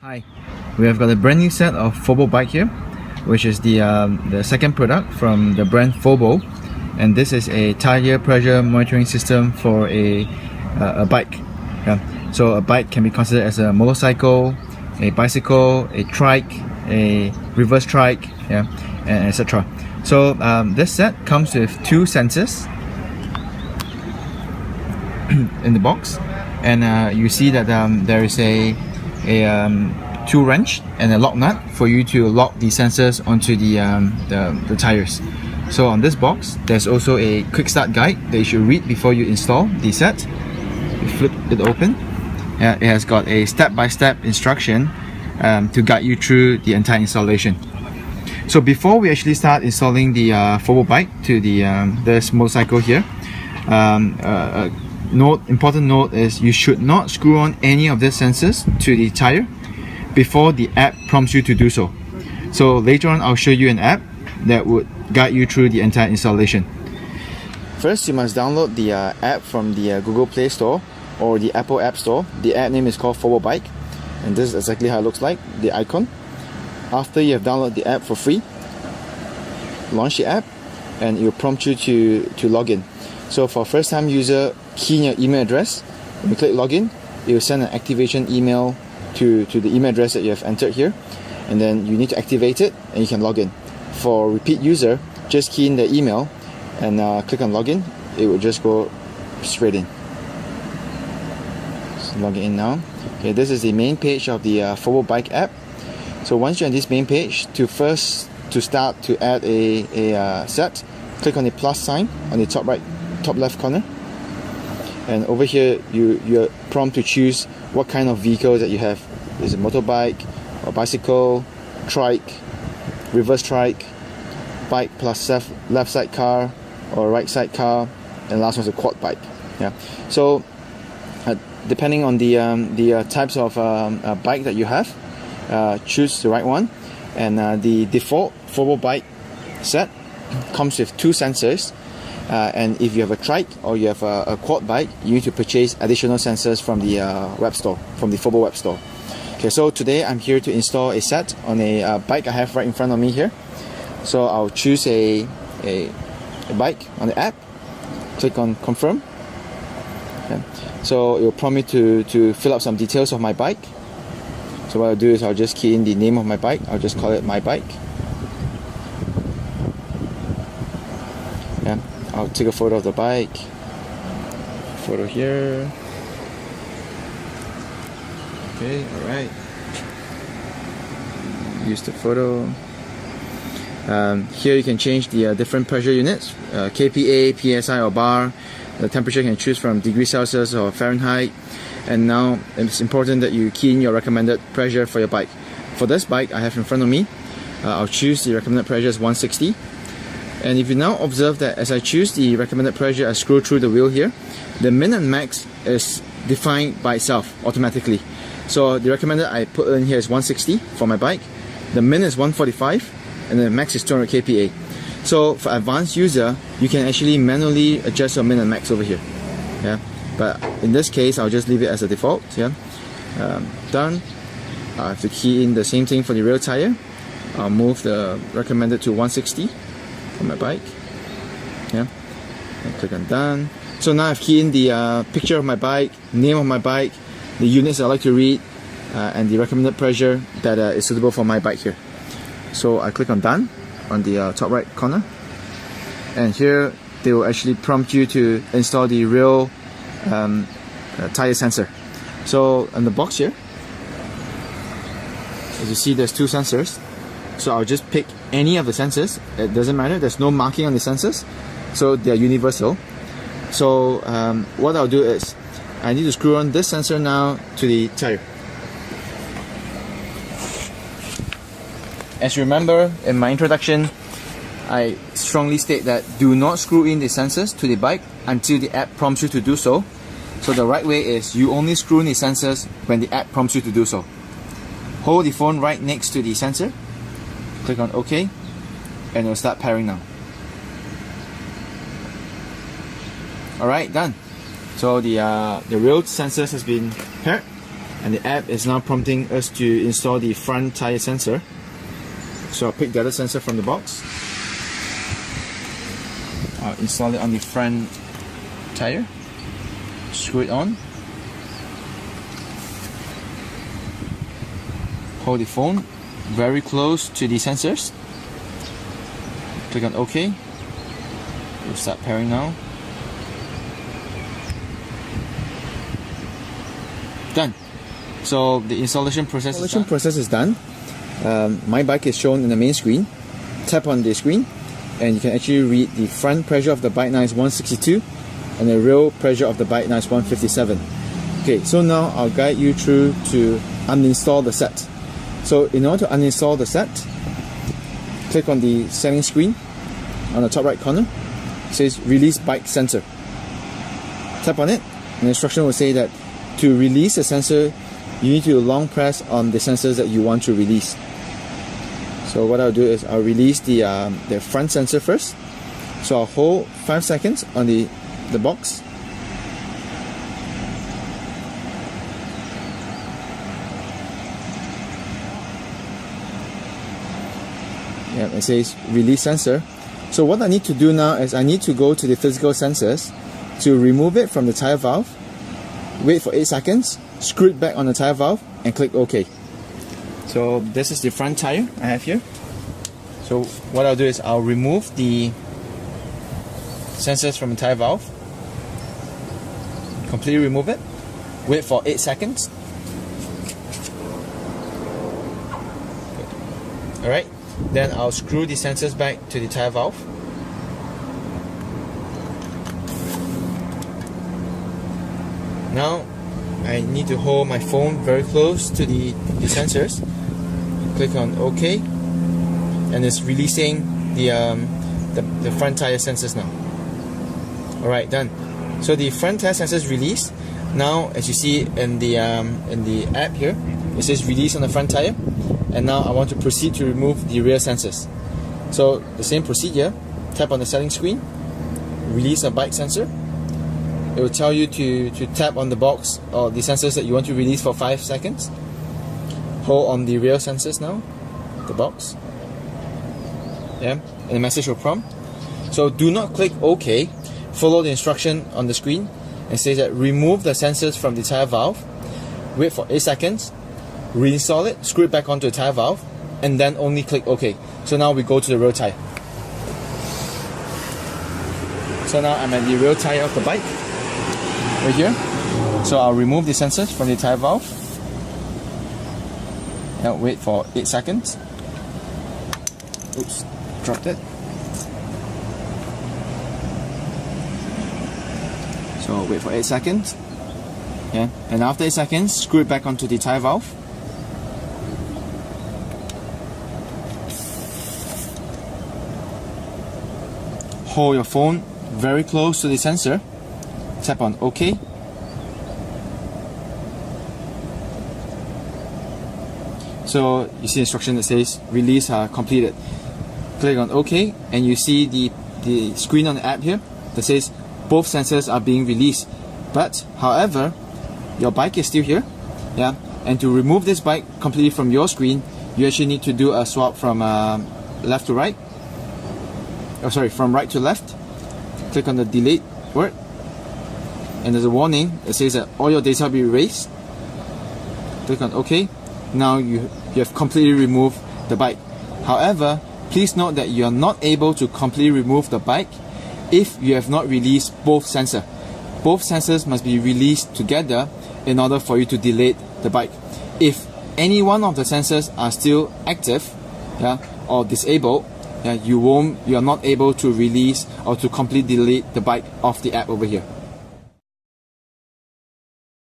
Hi, we have got a brand new set of FOBO bike here, which is the second product from the brand FOBO, and this is a tire pressure monitoring system for a bike. Yeah. So a bike can be considered as a motorcycle, a bicycle, a trike, a reverse trike, yeah, and etc. So this set comes with two sensors in the box, and you see that there is a tool wrench and a lock nut for you to lock the sensors onto the tires. So on this box, there's also a quick start guide that you should read before you install the set. You flip it open. It has got a step-by-step instruction to guide you through the entire installation. So before we actually start installing the FOBO bike to this motorcycle here, important note is you should not screw on any of the sensors to the tire before the app prompts you to do so. So later on I'll show you an app that would guide you through the entire installation. First, you must download the app from the Google Play Store or the Apple App Store. The app name is called FOBO Bike, and this is exactly how it looks like, the icon. After you have downloaded the app for free, launch the app and it will prompt you to log in. So for first time user, key in your email address. When you click login, it will send an activation email to the email address that you have entered here, and then you need to activate it and you can log in. For repeat user, just key in the email and click on login. It will just go straight in. So logging in now. Okay, this is the main page of the FOBO Bike app. So once you're on this main page, to start to add a set, click on the plus sign on the top left corner, and over here you're prompted to choose what kind of vehicle that you have. Is it motorbike or bicycle, trike, reverse trike, bike plus left side car or right side car, and last one is a quad bike. Yeah. So depending on the types of bike that you have, choose the right one. And the default FOBO bike set comes with two sensors, and if you have a trike or you have a quad bike, you need to purchase additional sensors from the web store, from the FOBO web store. Okay, so today I'm here to install a set on a bike I have right in front of me here. So I'll choose a bike on the app, click on confirm. Okay. So it will prompt me to fill up some details of my bike. So what I'll do is I'll just key in the name of my bike. I'll just call it my bike. Yeah, I'll take a photo of the bike. Photo here. Okay, alright. Use the photo. Here you can change the different pressure units, kPa, PSI or bar. The temperature you can choose from degrees Celsius or Fahrenheit. And now it's important that you key in your recommended pressure for your bike. For this bike I have in front of me, I'll choose the recommended pressure as 160. And if you now observe that as I choose the recommended pressure, I scroll through the wheel here, the min and max is defined by itself automatically. So the recommended I put in here is 160 for my bike, the min is 145, and the max is 200 kPa. So for advanced user, you can actually manually adjust your min and max over here. Yeah. But in this case, I'll just leave it as a default. Yeah, done. I have to key in the same thing for the rear tire. I'll move the recommended to 160 for my bike. Yeah, and click on done. So now I've keyed in the picture of my bike, name of my bike, the units I like to read, and the recommended pressure that is suitable for my bike here. So I click on done on the top right corner, and here they will actually prompt you to install the real tire sensor. So on the box here, as you see, there's two sensors. So I'll just pick any of the sensors. It doesn't matter, there's no marking on the sensors, so they're universal. So what I'll do is I need to screw on this sensor now to the tire. As you remember in my introduction, I strongly state that do not screw in the sensors to the bike until the app prompts you to do so. So the right way is you only screw in the sensors when the app prompts you to do so. Hold the phone right next to the sensor, click on OK, and it will start pairing now. Alright, done. So the real sensors has been paired. and the app is now prompting us to install the front tire sensor. So I'll pick the other sensor from the box. I'll install it on the front tire, screw it on, hold the phone very close to the sensors, click on OK. We'll start pairing now. Done. So the installation process is done. My bike is shown in the main screen. Tap on the screen and you can actually read the front pressure of the bike now is 162 and the rear pressure of the bike now is 157. Okay, so now I'll guide you through to uninstall the set. So in order to uninstall the set, click on the settings screen on the top right corner. It says release bike sensor. Tap on it and the instruction will say that to release the sensor, you need to long press on the sensors that you want to release. So what I'll do is I'll release the front sensor first. So I'll hold 5 seconds on the box. Yeah, it says release sensor. So what I need to do now is I need to go to the physical sensors to remove it from the tire valve, wait for 8 seconds, screw it back on the tire valve and click OK. So this is the front tire I have here. So what I'll do is I'll remove the sensors from the tire valve, completely remove it, wait for 8 seconds. Alright, then I'll screw the sensors back to the tire valve. Now I need to hold my phone very close to the sensors. Click on OK, and it's releasing the front tire sensors now. Alright, done. So the front tire sensors released. Now, as you see in the app here, it says release on the front tire, and now I want to proceed to remove the rear sensors. So the same procedure. Tap on the settings screen, release a bike sensor. It will tell you to tap on the box or the sensors that you want to release for 5 seconds. Hold on the rear sensors now, the box. Yeah, and the message will prompt. So do not click OK. Follow the instruction on the screen and says that remove the sensors from the tire valve. Wait for 8 seconds. Reinstall it, screw it back onto the tire valve, and then only click OK. So now we go to the rear tire. So now I'm at the rear tire of the bike. Right here. So I'll remove the sensors from the tire valve. Now wait for 8 seconds. Oops, dropped it. So wait for 8 seconds. Yeah, and after 8 seconds, screw it back onto the tire valve. Hold your phone very close to the sensor. Tap on OK. So you see the instruction that says release completed. Click on OK and you see the screen on the app here that says both sensors are being released. But however, your bike is still here. Yeah, and to remove this bike completely from your screen, you actually need to do a swap from left to right. Oh, sorry, from right to left. Click on the delete word. And there's a warning that says that all your data will be erased. Click on OK. Now you have completely removed the bike. However, please note that you are not able to completely remove the bike if you have not released both sensors. Both sensors must be released together in order for you to delete the bike. If any one of the sensors are still active, yeah, or disabled, yeah, you are not able to release or to completely delete the bike off the app over here.